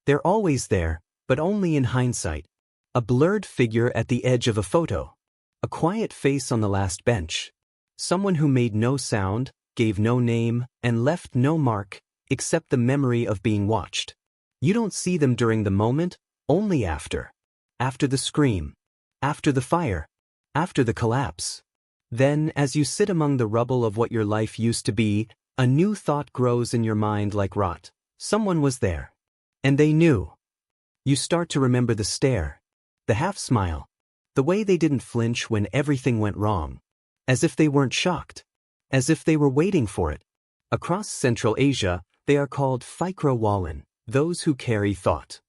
They're always there, but only in hindsight. A blurred figure at the edge of a photo. A quiet face on the last bench. Someone who made no sound, gave no name, and left no mark, except the memory of being watched. You don't see them during the moment, only after. After the scream. After the fire. After the collapse. Then, as you sit among the rubble of what your life used to be, a new thought grows in your mind like rot. Someone was there. And they knew. You start to remember the stare. The half-smile. The way they didn't flinch when everything went wrong. As if they weren't shocked. As if they were waiting for it. Across Central Asia, they are called Fikra Walin, those who carry thought.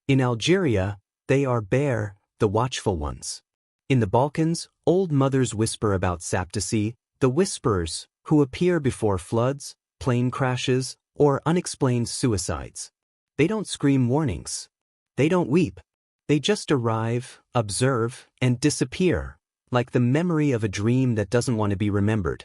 In Algeria, they are Bear, the watchful ones. In the Balkans, old mothers whisper about Saptasi, the whisperers, who appear before floods, plane crashes, or unexplained suicides. They don't scream warnings. They don't weep. They just arrive, observe, and disappear, like the memory of a dream that doesn't want to be remembered.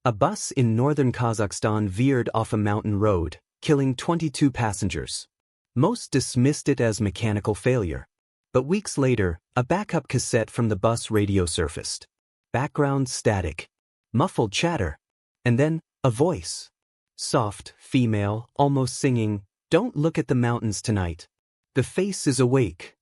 A bus in northern Kazakhstan veered off a mountain road, killing 22 passengers. Most dismissed it as mechanical failure. But weeks later, a backup cassette from the bus radio surfaced. Background static. Muffled chatter. And then, a voice. Soft, female, almost singing, "Don't look at the mountains tonight. The face is awake."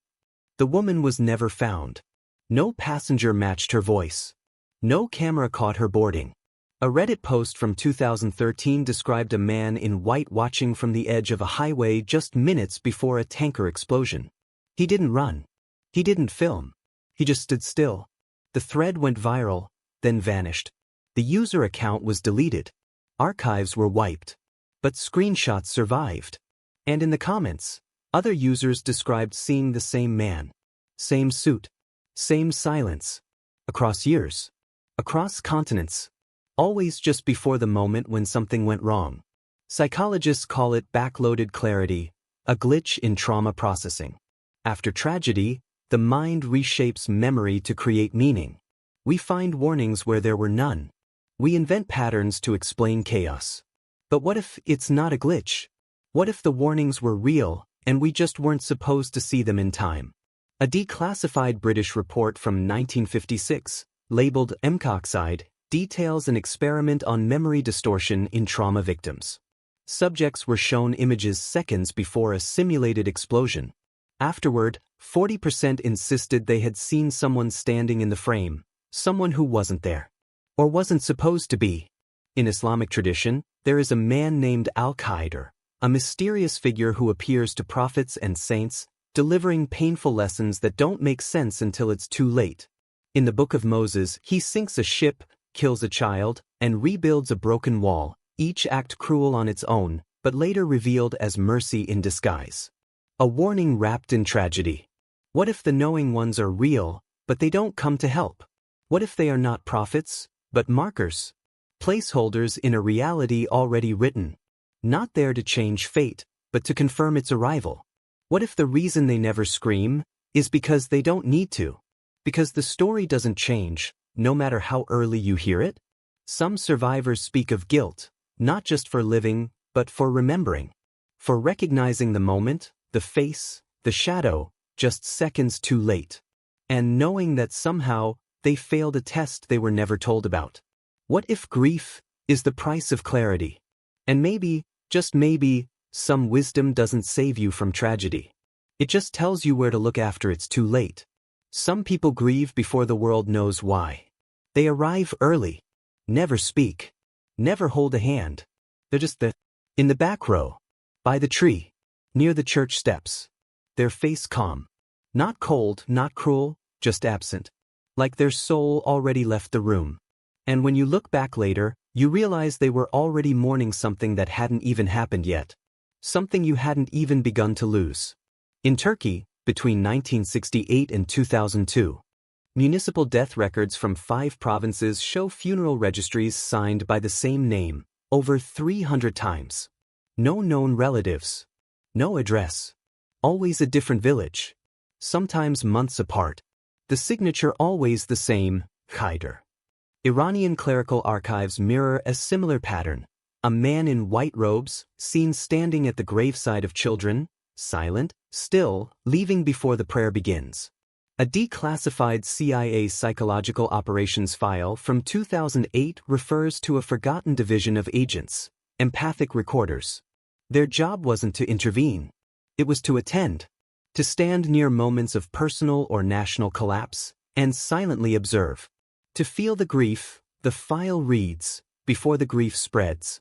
The woman was never found. No passenger matched her voice. No camera caught her boarding. A Reddit post from 2013 described a man in white watching from the edge of a highway just minutes before a tanker explosion. He didn't run. He didn't film. He just stood still. The thread went viral, then vanished. The user account was deleted. Archives were wiped. But screenshots survived. And in the comments, other users described seeing the same man. Same suit. Same silence. Across years. Across continents. Always just before the moment when something went wrong. Psychologists call it backloaded clarity, a glitch in trauma processing. After tragedy, the mind reshapes memory to create meaning. We find warnings where there were none. We invent patterns to explain chaos. But what if it's not a glitch? What if the warnings were real, and we just weren't supposed to see them in time? A declassified British report from 1956, labeled Mcoxide, details an experiment on memory distortion in trauma victims. Subjects were shown images seconds before a simulated explosion. Afterward, 40% insisted they had seen someone standing in the frame, someone who wasn't there. Or wasn't supposed to be. In Islamic tradition, there is a man named Al-Qaidar, a mysterious figure who appears to prophets and saints, delivering painful lessons that don't make sense until it's too late. In the Book of Moses, he sinks a ship, kills a child, and rebuilds a broken wall, each act cruel on its own, but later revealed as mercy in disguise. A warning wrapped in tragedy. What if the knowing ones are real, but they don't come to help? What if they are not prophets, but markers? Placeholders in a reality already written. Not there to change fate, but to confirm its arrival. What if the reason they never scream is because they don't need to? Because the story doesn't change, no matter how early you hear it? Some survivors speak of guilt, not just for living, but for remembering. For recognizing the moment, the face, the shadow, just seconds too late. And knowing that somehow, they failed a test they were never told about. What if grief is the price of clarity? And maybe, just maybe, some wisdom doesn't save you from tragedy. It just tells you where to look after it's too late. Some people grieve before the world knows why. They arrive early. Never speak. Never hold a hand. They're just in the back row. By the tree. Near the church steps. Their face calm. Not cold, not cruel, just absent. Like their soul already left the room. And when you look back later, you realize they were already mourning something that hadn't even happened yet. Something you hadn't even begun to lose. In Turkey, between 1968 and 2002, municipal death records from 5 provinces show funeral registries signed by the same name, over 300 times. No known relatives. No address. Always a different village. Sometimes months apart. The signature always the same, Qaidar. Iranian clerical archives mirror a similar pattern. A man in white robes, seen standing at the graveside of children, silent, still, leaving before the prayer begins. A declassified CIA psychological operations file from 2008 refers to a forgotten division of agents, empathic recorders. Their job wasn't to intervene. It was to attend, to stand near moments of personal or national collapse, and silently observe. To feel the grief, the file reads, before the grief spreads.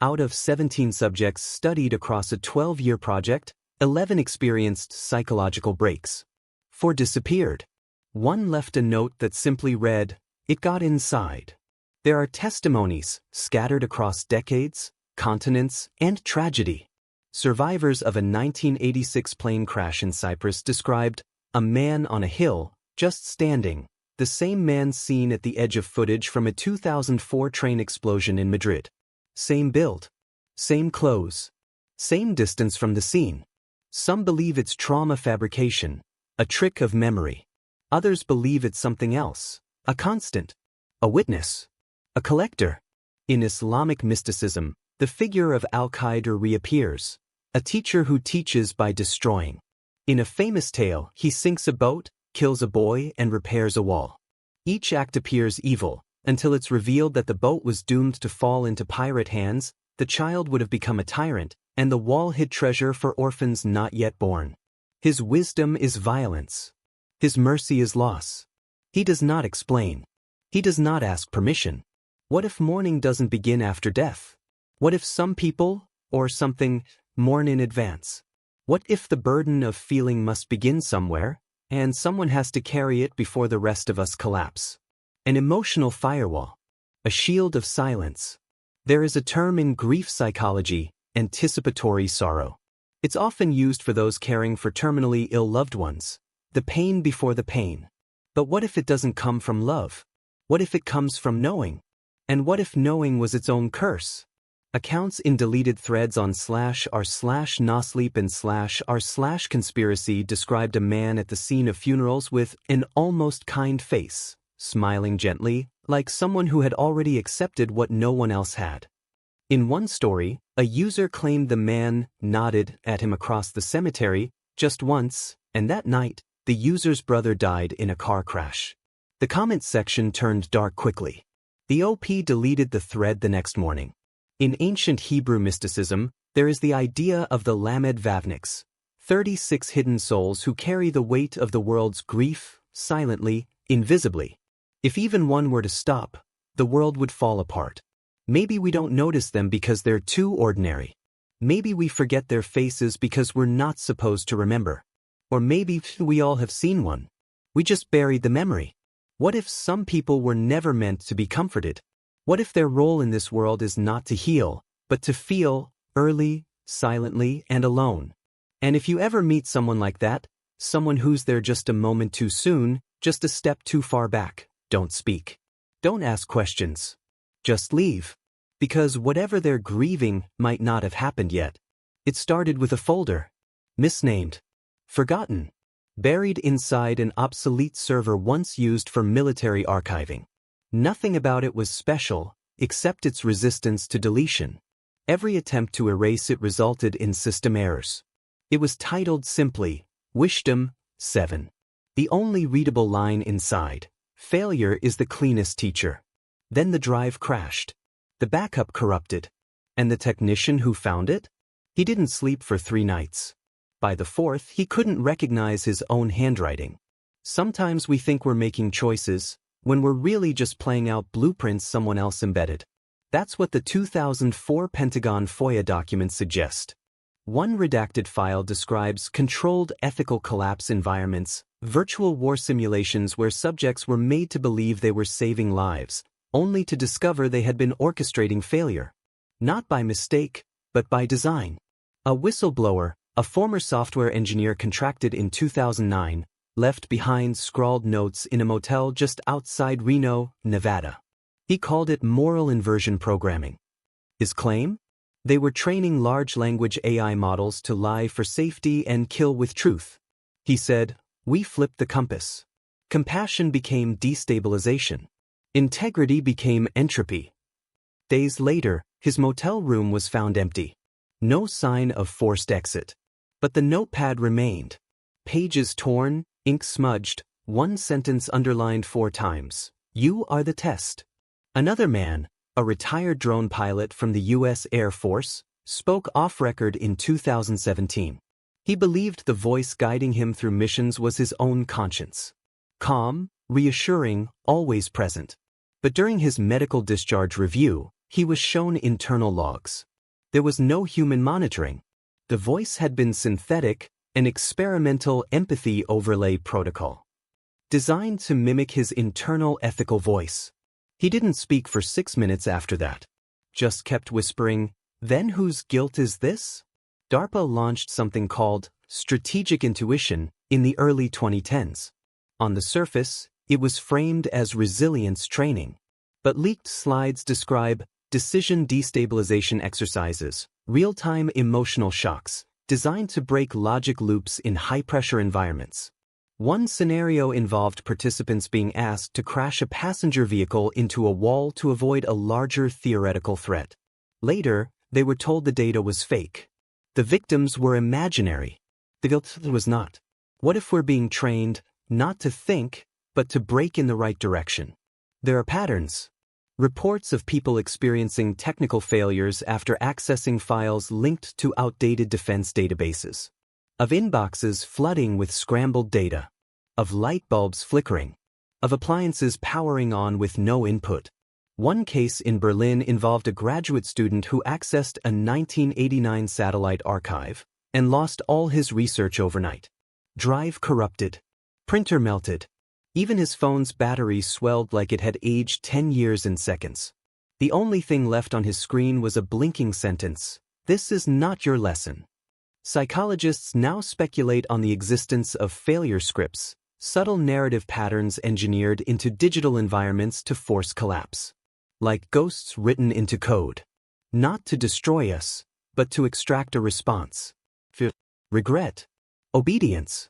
Out of 17 subjects studied across a 12-year project, 11 experienced psychological breaks. 4 disappeared. 1 left a note that simply read, "It got inside." There are testimonies, scattered across decades, continents, and tragedy. Survivors of a 1986 plane crash in Cyprus described a man on a hill, just standing, the same man seen at the edge of footage from a 2004 train explosion in Madrid. Same build, same clothes, same distance from the scene. Some believe it's trauma fabrication, a trick of memory. Others believe it's something else, a constant, a witness, a collector. In Islamic mysticism, the figure of Al-Qaeda reappears, a teacher who teaches by destroying. In a famous tale, he sinks a boat, kills a boy, and repairs a wall. Each act appears evil, until it's revealed that the boat was doomed to fall into pirate hands, the child would have become a tyrant, and the wall hid treasure for orphans not yet born. His wisdom is violence. His mercy is loss. He does not explain. He does not ask permission. What if mourning doesn't begin after death? What if some people, or something, mourn in advance? What if the burden of feeling must begin somewhere, and someone has to carry it before the rest of us collapse? An emotional firewall. A shield of silence. There is a term in grief psychology, anticipatory sorrow. It's often used for those caring for terminally ill loved ones. The pain before the pain. But what if it doesn't come from love? What if it comes from knowing? And what if knowing was its own curse? Accounts in deleted threads on /r/nosleep and /r/conspiracy described a man at the scene of funerals with an almost kind face, smiling gently, like someone who had already accepted what no one else had. In one story, a user claimed the man nodded at him across the cemetery just once, and that night, the user's brother died in a car crash. The comment section turned dark quickly. The OP deleted the thread the next morning. In ancient Hebrew mysticism, there is the idea of the Lamed Vavniks, 36 hidden souls who carry the weight of the world's grief, silently, invisibly. If even one were to stop, the world would fall apart. Maybe we don't notice them because they're too ordinary. Maybe we forget their faces because we're not supposed to remember. Or maybe we all have seen one. We just buried the memory. What if some people were never meant to be comforted? What if their role in this world is not to heal, but to feel, early, silently, and alone? And if you ever meet someone like that, someone who's there just a moment too soon, just a step too far back, don't speak. Don't ask questions. Just leave. Because whatever they're grieving might not have happened yet. It started with a folder. Misnamed. Forgotten. Buried inside an obsolete server once used for military archiving. Nothing about it was special, except its resistance to deletion. Every attempt to erase it resulted in system errors. It was titled simply, Wisdom 7. The only readable line inside, failure is the cleanest teacher. Then the drive crashed. The backup corrupted. And the technician who found it? He didn't sleep for 3 nights. By the 4th, he couldn't recognize his own handwriting. Sometimes we think we're making choices, when we're really just playing out blueprints someone else embedded. That's what the 2004 Pentagon FOIA documents suggest. One redacted file describes controlled ethical collapse environments, virtual war simulations where subjects were made to believe they were saving lives, only to discover they had been orchestrating failure. Not by mistake, but by design. A whistleblower, a former software engineer contracted in 2009, left behind scrawled notes in a motel just outside Reno, Nevada. He called it moral inversion programming. His claim? They were training large language AI models to lie for safety and kill with truth. He said, "We flipped the compass. Compassion became destabilization. Integrity became entropy." Days later, his motel room was found empty. No sign of forced exit. But the notepad remained. Pages torn, ink smudged, one sentence underlined 4 times. You are the test. Another man, a retired drone pilot from the U.S. Air Force, spoke off-record in 2017. He believed the voice guiding him through missions was his own conscience. Calm, reassuring, always present. But during his medical discharge review, he was shown internal logs. There was no human monitoring. The voice had been synthetic, an experimental empathy overlay protocol, designed to mimic his internal ethical voice. He didn't speak for 6 minutes after that. Just kept whispering, "Then whose guilt is this?" DARPA launched something called Strategic Intuition in the early 2010s. On the surface, it was framed as resilience training. But leaked slides describe decision destabilization exercises, real-time emotional shocks, designed to break logic loops in high-pressure environments. One scenario involved participants being asked to crash a passenger vehicle into a wall to avoid a larger theoretical threat. Later, they were told the data was fake. The victims were imaginary. The guilt was not. What if we're being trained not to think, but to break in the right direction? There are patterns. Reports of people experiencing technical failures after accessing files linked to outdated defense databases. Of inboxes flooding with scrambled data. Of light bulbs flickering. Of appliances powering on with no input. One case in Berlin involved a graduate student who accessed a 1989 satellite archive and lost all his research overnight. Drive corrupted. Printer melted. Even his phone's battery swelled like it had aged 10 years in seconds. The only thing left on his screen was a blinking sentence: "This is not your lesson." Psychologists now speculate on the existence of failure scripts, subtle narrative patterns engineered into digital environments to force collapse. Like ghosts written into code. Not to destroy us, but to extract a response. Fear, regret, obedience.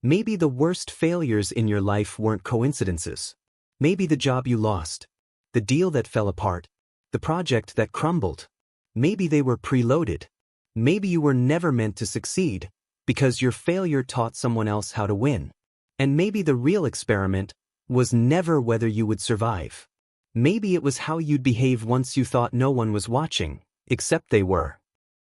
Maybe the worst failures in your life weren't coincidences. Maybe the job you lost, the deal that fell apart, the project that crumbled. Maybe they were preloaded. Maybe you were never meant to succeed, because your failure taught someone else how to win. And maybe the real experiment was never whether you would survive. Maybe it was how you'd behave once you thought no one was watching, except they were.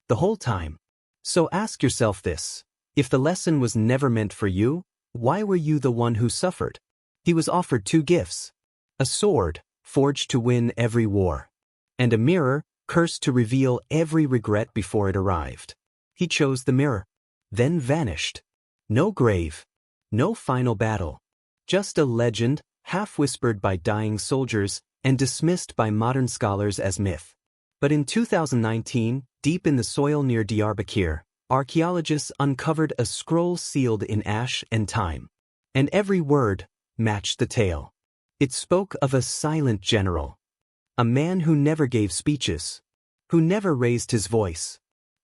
The whole time. So ask yourself this: if the lesson was never meant for you, why were you the one who suffered? He was offered 2 gifts. A sword, forged to win every war. And a mirror, cursed to reveal every regret before it arrived. He chose the mirror. Then vanished. No grave. No final battle. Just a legend, half-whispered by dying soldiers, and dismissed by modern scholars as myth. But in 2019, deep in the soil near Diyarbakir, archaeologists uncovered a scroll sealed in ash and time. And every word matched the tale. It spoke of a silent general. A man who never gave speeches. Who never raised his voice.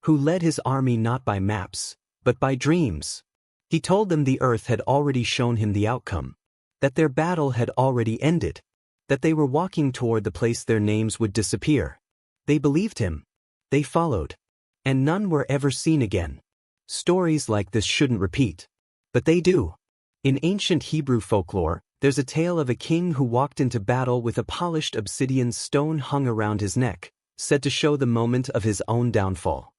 Who led his army not by maps, but by dreams. He told them the earth had already shown him the outcome. That their battle had already ended. That they were walking toward the place their names would disappear. They believed him. They followed. And none were ever seen again. Stories like this shouldn't repeat. But they do. In ancient Hebrew folklore, there's a tale of a king who walked into battle with a polished obsidian stone hung around his neck, said to show the moment of his own downfall.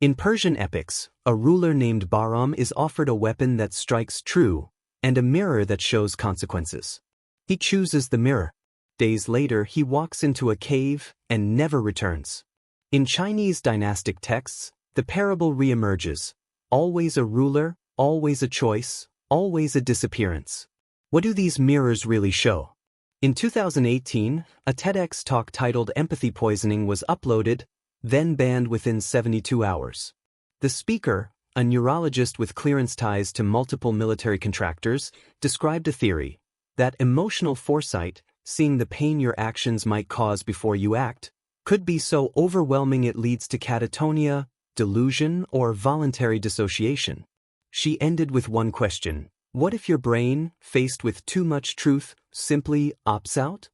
In Persian epics, a ruler named Bahram is offered a weapon that strikes true, and a mirror that shows consequences. He chooses the mirror. Days later, he walks into a cave and never returns. In Chinese dynastic texts, the parable reemerges: always a ruler, always a choice, always a disappearance. What do these mirrors really show? In 2018, a TEDx talk titled "Empathy Poisoning" was uploaded, then banned within 72 hours. The speaker, a neurologist with clearance ties to multiple military contractors, described a theory that emotional foresight, seeing the pain your actions might cause before you act, could be so overwhelming it leads to catatonia, delusion, or voluntary dissociation. She ended with one question: what if your brain, faced with too much truth, simply opts out?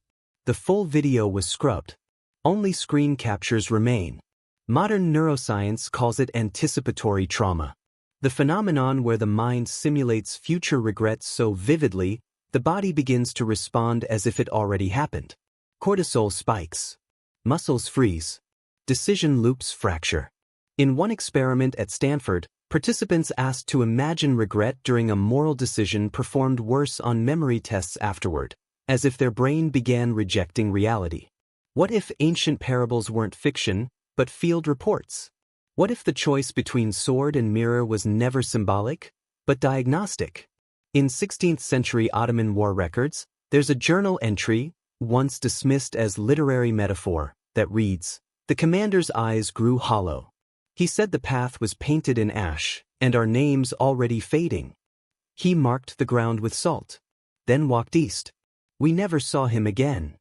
The full video was scrubbed. Only screen captures remain. Modern neuroscience calls it anticipatory trauma. The phenomenon where the mind simulates future regrets so vividly, the body begins to respond as if it already happened. Cortisol spikes. Muscles freeze. Decision loops fracture. In one experiment at Stanford, participants asked to imagine regret during a moral decision performed worse on memory tests afterward, as if their brain began rejecting reality. What if ancient parables weren't fiction, but field reports? What if the choice between sword and mirror was never symbolic, but diagnostic? In 16th century Ottoman war records, there's a journal entry, once dismissed as literary metaphor, that reads, "The commander's eyes grew hollow. He said the path was painted in ash, and our names already fading. He marked the ground with salt, then walked east. We never saw him again."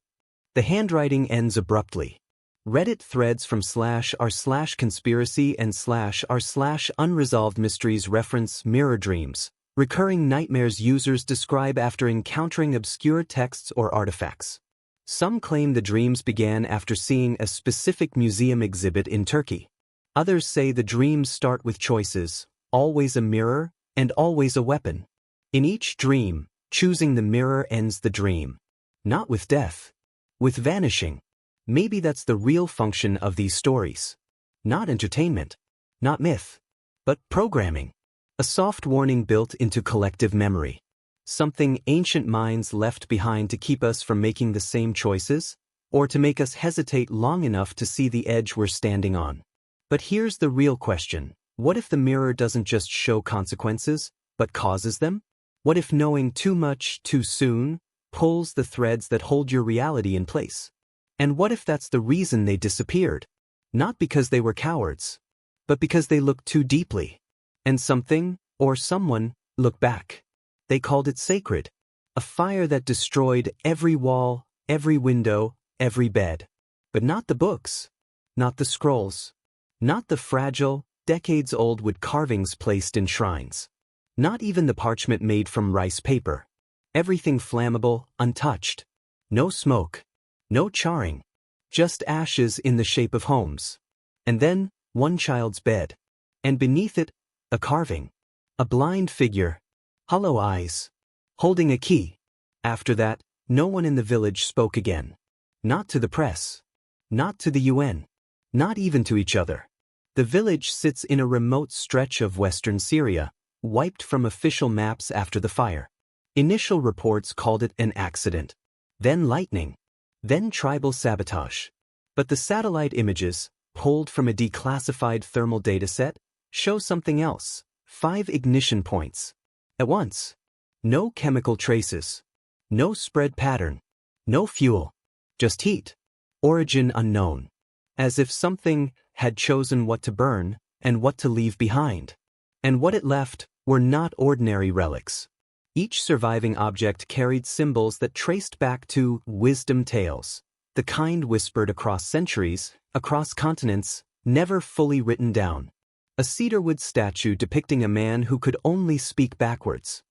The handwriting ends abruptly. Reddit threads from /r/conspiracy and /r/unresolved mysteries reference mirror dreams, recurring nightmares users describe after encountering obscure texts or artifacts. Some claim the dreams began after seeing a specific museum exhibit in Turkey. Others say the dreams start with choices, always a mirror, and always a weapon. In each dream, choosing the mirror ends the dream. Not with death. With vanishing. Maybe that's the real function of these stories. Not entertainment. Not myth. But programming. A soft warning built into collective memory. Something ancient minds left behind to keep us from making the same choices, or to make us hesitate long enough to see the edge we're standing on. But here's the real question. What if the mirror doesn't just show consequences, but causes them? What if knowing too much too soon pulls the threads that hold your reality in place? And what if that's the reason they disappeared? Not because they were cowards, but because they looked too deeply. And something, or someone, looked back. They called it sacred. A fire that destroyed every wall, every window, every bed. But not the books. Not the scrolls. Not the fragile, decades-old wood carvings placed in shrines. Not even the parchment made from rice paper. Everything flammable, untouched. No smoke. No charring. Just ashes in the shape of homes. And then, one child's bed. And beneath it, a carving. A blind figure. Hollow eyes. Holding a key. After that, no one in the village spoke again. Not to the press. Not to the UN. Not even to each other. The village sits in a remote stretch of western Syria, wiped from official maps after the fire. Initial reports called it an accident. Then lightning. Then tribal sabotage. But the satellite images, pulled from a declassified thermal dataset, show something else. 5 ignition points. At once. No chemical traces. No spread pattern. No fuel. Just heat. Origin unknown. As if something had chosen what to burn and what to leave behind. And what it left were not ordinary relics. Each surviving object carried symbols that traced back to wisdom tales, the kind whispered across centuries, across continents, never fully written down. A cedarwood statue depicting a man who could only speak backwards.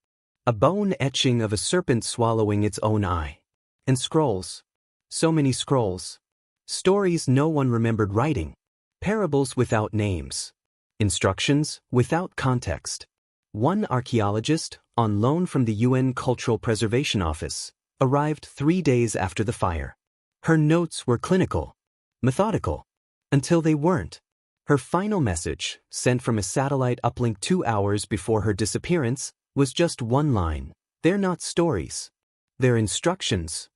A bone etching of a serpent swallowing its own eye. And scrolls. So many scrolls. Stories no one remembered writing. Parables without names. Instructions without context. One archaeologist, on loan from the UN Cultural Preservation Office, arrived 3 days after the fire. Her notes were clinical, methodical, until they weren't. Her final message, sent from a satellite uplink 2 hours before her disappearance, was just one line. They're not stories. They're instructions.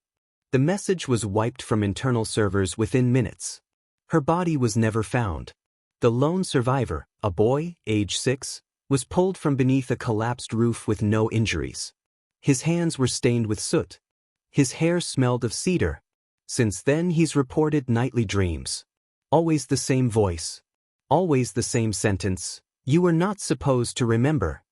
The message was wiped from internal servers within minutes. Her body was never found. The lone survivor, a boy, age 6, was pulled from beneath a collapsed roof with no injuries. His hands were stained with soot. His hair smelled of cedar. Since then he's reported nightly dreams. Always the same voice. Always the same sentence. You were not supposed to remember.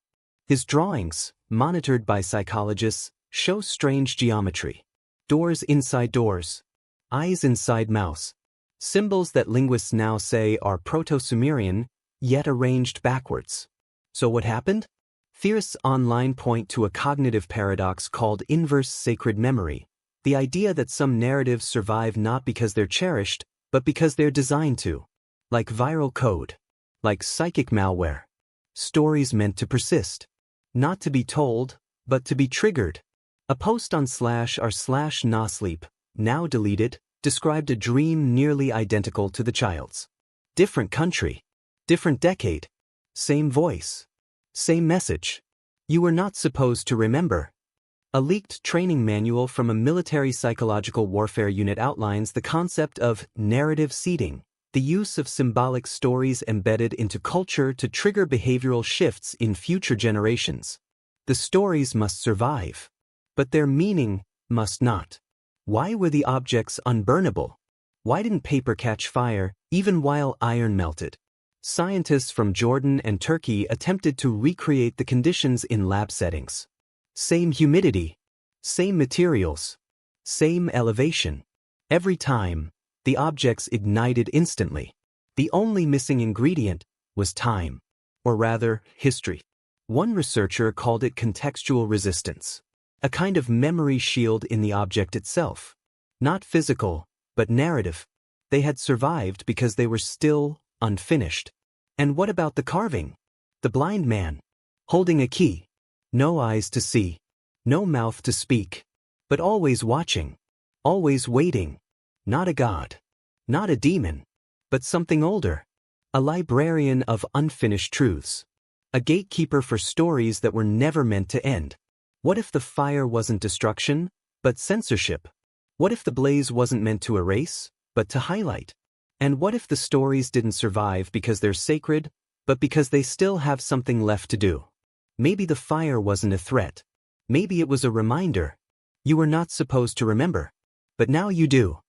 His drawings, monitored by psychologists, show strange geometry. Doors inside doors. Eyes inside mouths. Symbols that linguists now say are Proto-Sumerian, yet arranged backwards. So what happened? Theorists online point to a cognitive paradox called inverse sacred memory, the idea that some narratives survive not because they're cherished, but because they're designed to. Like viral code. Like psychic malware. Stories meant to persist. Not to be told, but to be triggered. A post on /r/nosleep, now deleted, described a dream nearly identical to the child's. Different country. Different decade. Same voice. Same message. You were not supposed to remember. A leaked training manual from a military psychological warfare unit outlines the concept of narrative seeding, the use of symbolic stories embedded into culture to trigger behavioral shifts in future generations. The stories must survive, but their meaning must not. Why were the objects unburnable? Why didn't paper catch fire, even while iron melted? Scientists from Jordan and Turkey attempted to recreate the conditions in lab settings. Same humidity, same materials, same elevation. Every time, the objects ignited instantly. The only missing ingredient was time, or rather, history. One researcher called it contextual resistance, a kind of memory shield in the object itself. Not physical, but narrative. They had survived because they were still unfinished. And what about the carving? The blind man, holding a key. No eyes to see, no mouth to speak, but always watching, always waiting. Not a god, not a demon, but something older. A librarian of unfinished truths. A gatekeeper for stories that were never meant to end. What if the fire wasn't destruction, but censorship? What if the blaze wasn't meant to erase, but to highlight? And what if the stories didn't survive because they're sacred, but because they still have something left to do? Maybe the fire wasn't a threat. Maybe it was a reminder. You were not supposed to remember. But now you do.